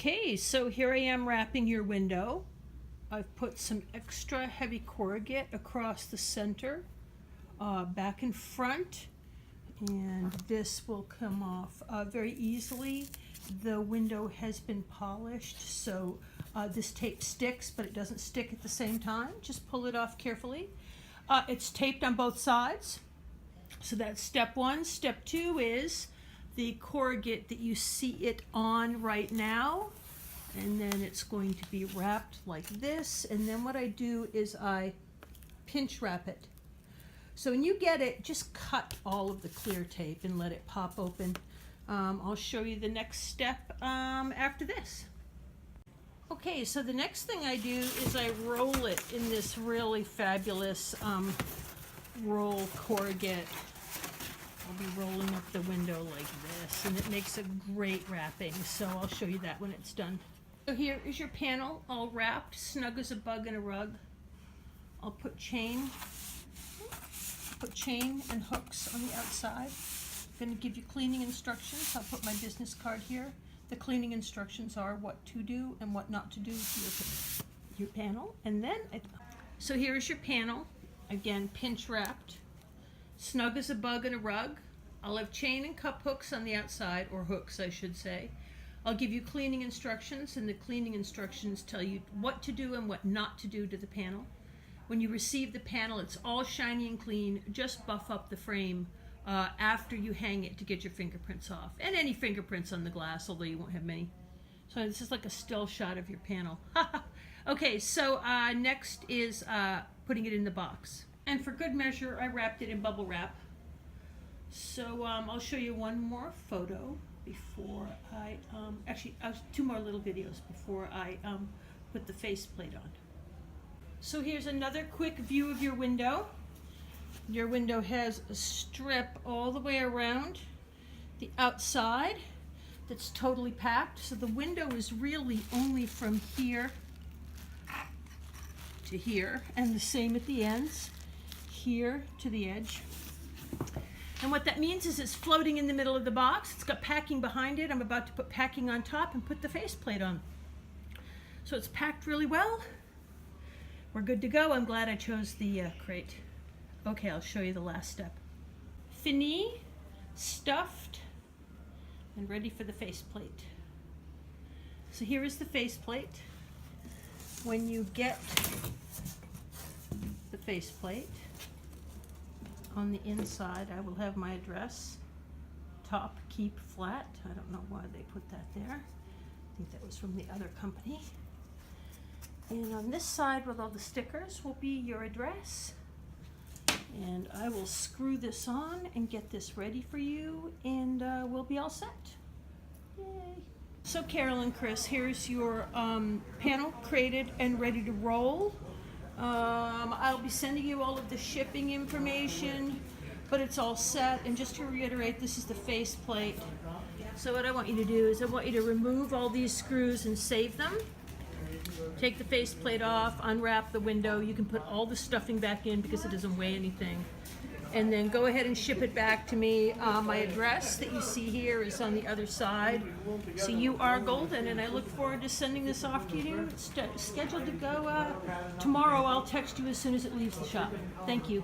Okay, so here I am wrapping your window. I've put some extra heavy corrugate across the center, back and front, and this will come off very easily. The window has been polished, so this tape sticks, but it doesn't stick at the same time. Just pull it off carefully. It's taped on both sides, so that's step one. Step two is the corrugate that you see it on right now, and then it's going to be wrapped like this, and then what I do is I pinch wrap it. So when you get it, just cut all of the clear tape and let it pop open. I'll show you the next step after this. Okay, so the next thing I do is I roll it in this really fabulous roll corrugate. I'll be rolling up the window like this, and it makes a great wrapping, so I'll show you that when it's done. So here is your panel, all wrapped, snug as a bug in a rug. I'll put chain and hooks on the outside. I'm going to give you cleaning instructions. I'll put my business card here. The cleaning instructions are what to do and what not to do to your panel. And then, so here is your panel, again pinch wrapped. Snug as a bug in a rug. I'll have chain and cup hooks on the outside, or hooks I should say. I'll give you cleaning instructions, and the cleaning instructions tell you what to do and what not to do to the panel. When you receive the panel, it's all shiny and clean. Just buff up the frame after you hang it to get your fingerprints off, and any fingerprints on the glass, although you won't have many. So this is like a still shot of your panel. Okay, so next is putting it in the box. And for good measure, I wrapped it in bubble wrap. So I'll show you one more photo before I, actually two more little videos before I put the faceplate on. So here's another quick view of your window. Your window has a strip all the way around the outside that's totally packed. So the window is really only from here to here, and the same at the ends. Here to the edge. And what that means is it's floating in the middle of the box. It's got packing behind it. I'm about to put packing on top and put the faceplate on. So it's packed really well. We're good to go. I'm glad I chose the crate. Okay, I'll show you the last step. Fini, stuffed, and ready for the faceplate. So here is the faceplate. When you get the faceplate, on the inside, I will have my address. Top, keep flat. I don't know why they put that there. I think that was from the other company. And on this side with all the stickers will be your address. And I will screw this on and get this ready for you, and we'll be all set. Yay. So Carol and Chris, here's your panel crated and ready to roll. I'll be sending you all of the shipping information, but it's all set. And just to reiterate, this is the faceplate. So what I want you to do is I want you to remove all these screws and save them. Take the faceplate off, unwrap the window. You can put all the stuffing back in because it doesn't weigh anything. And then go ahead and ship it back to me. My address that you see here is on the other side. So you are golden, and I look forward to sending this off to you. It's scheduled to go tomorrow. I'll text you as soon as it leaves the shop. Thank you.